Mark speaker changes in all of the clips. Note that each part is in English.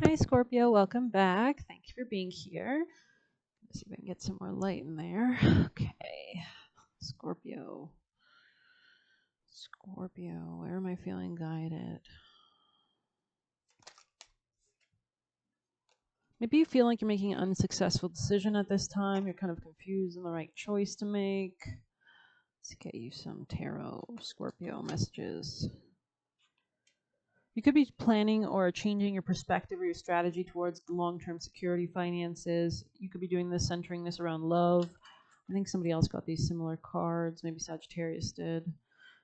Speaker 1: Hi, Scorpio. Welcome back. Thank you for being here. Let's see if I can get some more light in there. Okay. Scorpio. Scorpio. Where am I feeling guided? Maybe you feel like you're making an unsuccessful decision at this time. You're kind of confused on the right choice to make. Let's get you some tarot Scorpio messages. You could be planning or changing your perspective or your strategy towards long-term security finances. You could be doing this, centering this around love. I think somebody else got these similar cards. Maybe Sagittarius did.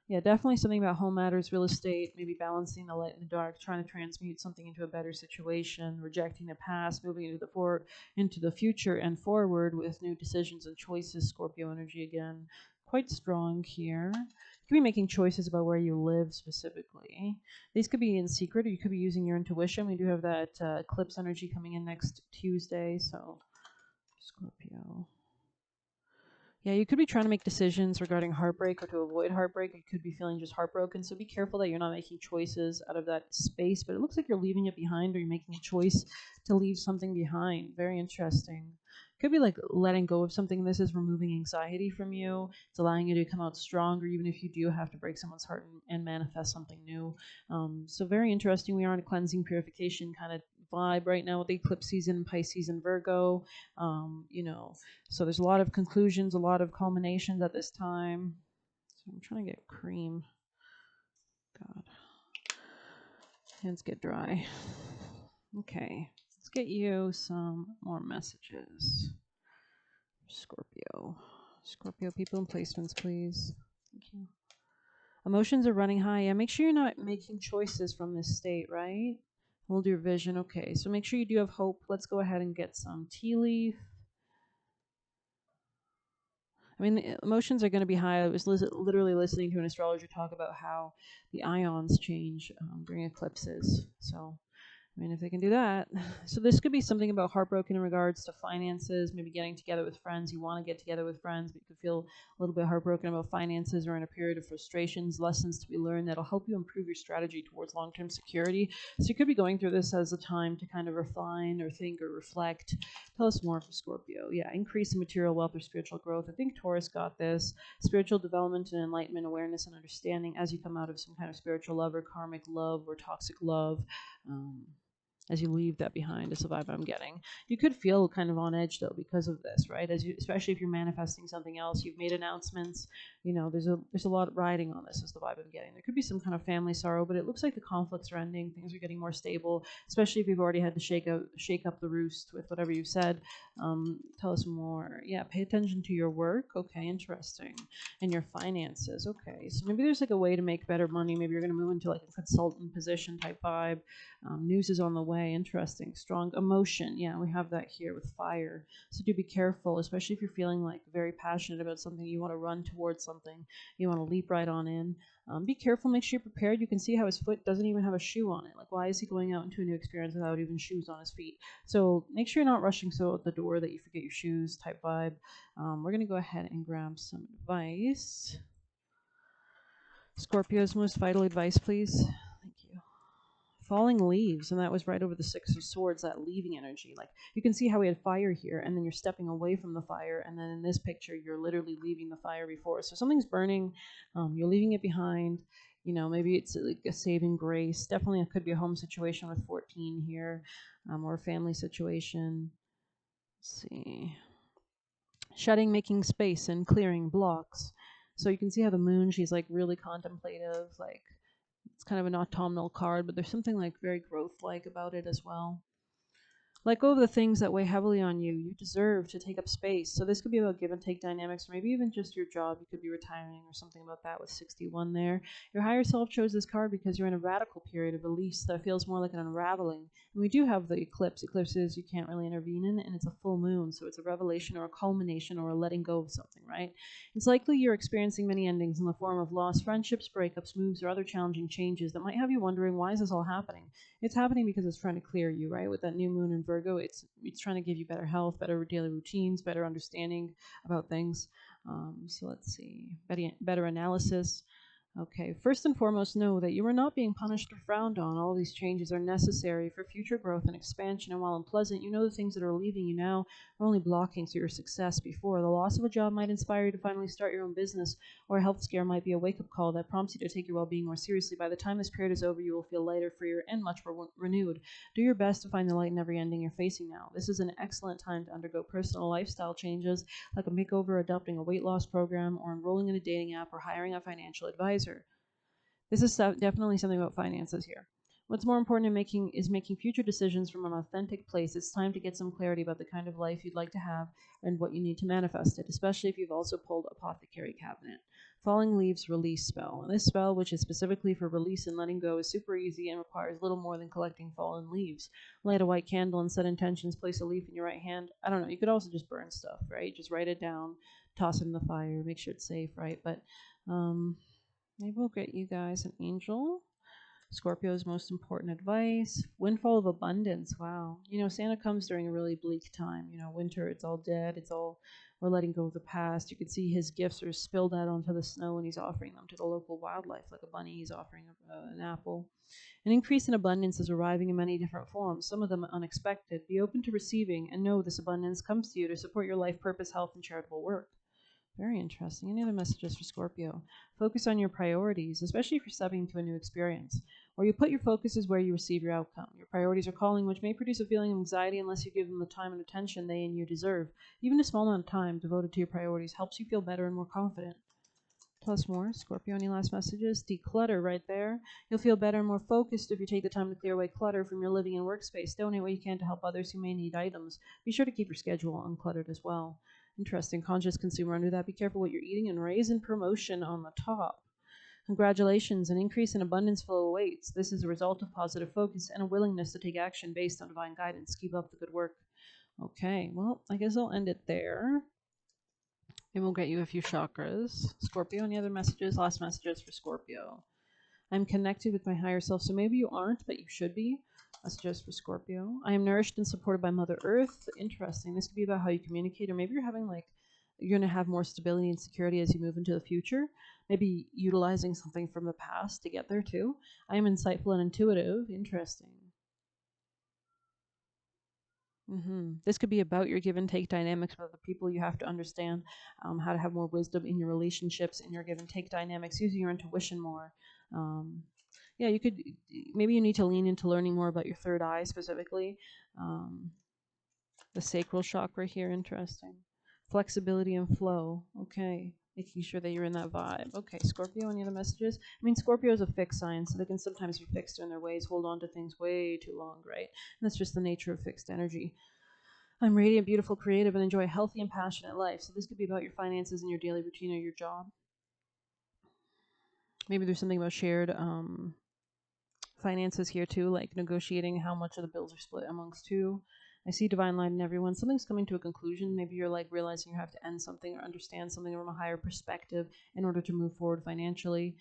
Speaker 1: Yeah, definitely something about home matters, real estate, maybe balancing the light and the dark, trying to transmute something into a better situation, rejecting the past, moving into the future and forward with new decisions and choices. Scorpio energy again, quite strong here. You could be making choices about where you live specifically. These could be in secret, or you could be using your intuition. We do have that eclipse energy coming in next Tuesday, so Scorpio. Yeah, you could be trying to make decisions regarding heartbreak or to avoid heartbreak. You could be feeling just heartbroken. So be careful that you're not making choices out of that space. But it looks like you're leaving it behind or you're making a choice to leave something behind. Very interesting. Could be like letting go of something. This is removing anxiety from you. It's allowing you to come out stronger, even if you do have to break someone's heart and manifest something new. So very interesting. We are in a cleansing purification kind of vibe right now with the eclipse season, Pisces and Virgo. You know, so there's a lot of conclusions, a lot of culminations at this time. So I'm trying to get cream. God, hands get dry. Okay, let's get you some more messages. Scorpio. Scorpio people and placements, please. Thank you. Emotions are running high. Yeah, make sure you're not making choices from this state, right? Hold your vision. Okay, so make sure you do have hope. Let's go ahead and get some tea leaf. I mean, the emotions are going to be high. I was literally listening to an astrologer talk about how the ions change during eclipses. So I mean, if they can do that. So this could be something about heartbroken in regards to finances, maybe getting together with friends. You want to get together with friends, but you could feel a little bit heartbroken about finances or in a period of frustrations, lessons to be learned that'll help you improve your strategy towards long-term security. So you could be going through this as a time to kind of refine or think or reflect. Tell us more for Scorpio. Yeah, increase in material wealth or spiritual growth. I think Taurus got this. Spiritual development and enlightenment, awareness and understanding as you come out of some kind of spiritual love or karmic love or toxic love. As you leave that behind is the vibe I'm getting. You could feel kind of on edge though because of this, right? As you, especially if you're manifesting something else, you've made announcements. You know, there's a lot riding on this is the vibe I'm getting. There could be some kind of family sorrow, but it looks like the conflicts are ending. Things are getting more stable, especially if you've already had to shake up the roost with whatever you said. Tell us more. Yeah, pay attention to your work. Okay, interesting. And your finances. Okay, so maybe there's like a way to make better money. Maybe you're going to move into like a consultant position type vibe. News is on the way. Interesting. Strong emotion. Yeah, we have that here with fire. So do be careful, especially if you're feeling like very passionate about something. You want to run towards something. You want to leap right on in. Be careful. Make sure you're prepared. You can see how his foot doesn't even have a shoe on it. Like, why is he going out into a new experience without even shoes on his feet? So make sure you're not rushing so at the door that you forget your shoes type vibe. We're going to go ahead and grab some advice. Scorpio's most vital advice, please. Thank you. Falling leaves, and that was right over the Six of Swords, that leaving energy. Like, you can see how we had fire here, and then you're stepping away from the fire, and then in this picture you're literally leaving the fire before. So something's burning, you're leaving it behind. You know, maybe it's like a saving grace. Definitely it could be a home situation with 14 here, or a family situation. Let's see, shedding, making space and clearing blocks. So you can see how the moon, she's like really contemplative, like it's kind of an autumnal card, but there's something like very growth-like about it as well. Let go of the things that weigh heavily on you. You deserve to take up space. So this could be about give and take dynamics, or maybe even just your job. You could be retiring or something about that with 61 there. Your higher self chose this card because you're in a radical period of release that feels more like an unraveling. And we do have the eclipse. Eclipses you can't really intervene in, and it's a full moon, so it's a revelation or a culmination or a letting go of something, right? It's likely you're experiencing many endings in the form of lost friendships, breakups, moves, or other challenging changes that might have you wondering, why is this all happening? It's happening because it's trying to clear you, right? With that new moon in Virgo, it's trying to give you better health, better daily routines, better understanding about things. So let's see, better analysis. Okay, first and foremost, know that you are not being punished or frowned on. All these changes are necessary for future growth and expansion, and while unpleasant, you know the things that are leaving you now are only blocking to your success before. The loss of a job might inspire you to finally start your own business, or a health scare might be a wake up call that prompts you to take your well being more seriously. By the time this period is over, you will feel lighter, freer, and much more renewed. Do your best to find the light in every ending you're facing now. This is an excellent time to undergo personal lifestyle changes like a makeover, adopting a weight loss program, or enrolling in a dating app, or hiring a financial advisor. This is definitely something about finances here. What's more important is making future decisions from an authentic place. It's time to get some clarity about the kind of life you'd like to have and what you need to manifest it, especially if you've also pulled Apothecary Cabinet. Falling Leaves Release Spell. And this spell, which is specifically for release and letting go, is super easy and requires little more than collecting fallen leaves. Light a white candle and set intentions. Place a leaf in your right hand. I don't know. You could also just burn stuff, right? Just write it down, toss it in the fire, make sure it's safe, right? But maybe we'll get you guys an angel. Scorpio's most important advice. Windfall of abundance. Wow. Santa comes during a really bleak time. Winter, it's all dead. We're letting go of the past. You can see his gifts are spilled out onto the snow and he's offering them to the local wildlife. Like a bunny, he's offering an apple. An increase in abundance is arriving in many different forms, some of them unexpected. Be open to receiving and know this abundance comes to you to support your life purpose, health, and charitable work. Very interesting. Any other messages for Scorpio? Focus on your priorities, especially if you're stepping into a new experience. Where you put your focus is where you receive your outcome. Your priorities are calling, which may produce a feeling of anxiety unless you give them the time and attention they and you deserve. Even a small amount of time devoted to your priorities helps you feel better and more confident. Plus more. Scorpio, any last messages? Declutter right there. You'll feel better and more focused if you take the time to clear away clutter from your living and workspace. Donate what you can to help others who may need items. Be sure to keep your schedule uncluttered as well. Interesting. Conscious consumer under that. Be careful what you're eating and raise in promotion on the top. Congratulations, an increase in abundance flow awaits. This is a result of positive focus and a willingness to take action based on divine guidance. Keep up the good work. Okay, well, I guess I'll end it there. And we'll get you a few chakras. Scorpio, any other messages? Last messages for Scorpio. I'm connected with my higher self. So maybe you aren't, but you should be. Messages for Scorpio. I am nourished and supported by Mother Earth. Interesting. This could be about how you communicate, or maybe you're going to have more stability and security as you move into the future. Maybe utilizing something from the past to get there too. I am insightful and intuitive. Interesting. This could be about your give and take dynamics with other people. You have to understand how to have more wisdom in your relationships, in your give and take dynamics, using your intuition more. Yeah, maybe you need to lean into learning more about your third eye specifically. The sacral chakra here, interesting. Flexibility and flow. Okay. Making sure that you're in that vibe. Okay, Scorpio, any other messages? I mean, Scorpio is a fixed sign, so they can sometimes be fixed in their ways, hold on to things way too long, right? And that's just the nature of fixed energy. I'm radiant, beautiful, creative, and enjoy a healthy and passionate life. So this could be about your finances and your daily routine or your job. Maybe there's something about shared finances here too, like negotiating how much of the bills are split amongst two. I see divine light in everyone. Something's coming to a conclusion. Maybe you're like realizing you have to end something or understand something from a higher perspective in order to move forward financially.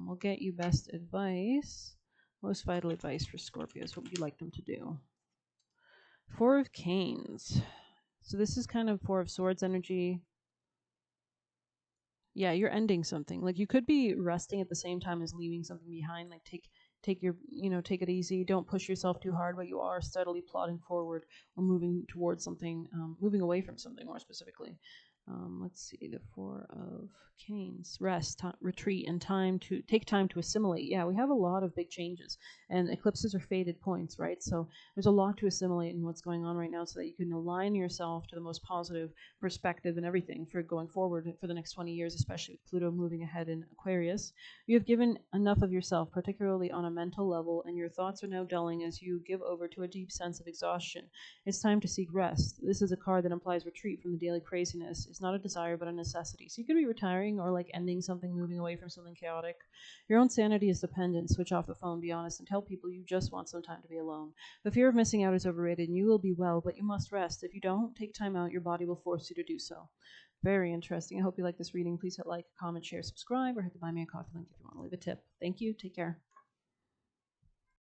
Speaker 1: We'll get you best advice. Most vital advice for Scorpios. What would you like them to do? Four of Canes. So this is kind of Four of Swords energy. Yeah, you're ending something. Like you could be resting at the same time as leaving something behind. Like take take it easy. Don't push yourself too hard, but you are steadily plodding forward or moving towards something, moving away from something more specifically. Let's see, the Four of Canes. Rest, retreat, and take time to assimilate. Yeah, we have a lot of big changes, and eclipses are fated points, right? So there's a lot to assimilate in what's going on right now so that you can align yourself to the most positive perspective and everything for going forward for the next 20 years, especially with Pluto moving ahead in Aquarius. You have given enough of yourself, particularly on a mental level, and your thoughts are now dulling as you give over to a deep sense of exhaustion. It's time to seek rest. This is a card that implies retreat from the daily craziness. It's not a desire, but a necessity. So you could be retiring or like ending something, moving away from something chaotic. Your own sanity is dependent. Switch off the phone, be honest, and tell people you just want some time to be alone. The fear of missing out is overrated, and you will be well, but you must rest. If you don't take time out, your body will force you to do so. Very interesting. I hope you like this reading. Please hit like, comment, share, subscribe, or hit the Buy Me a Coffee link if you want to leave a tip. Thank you. Take care.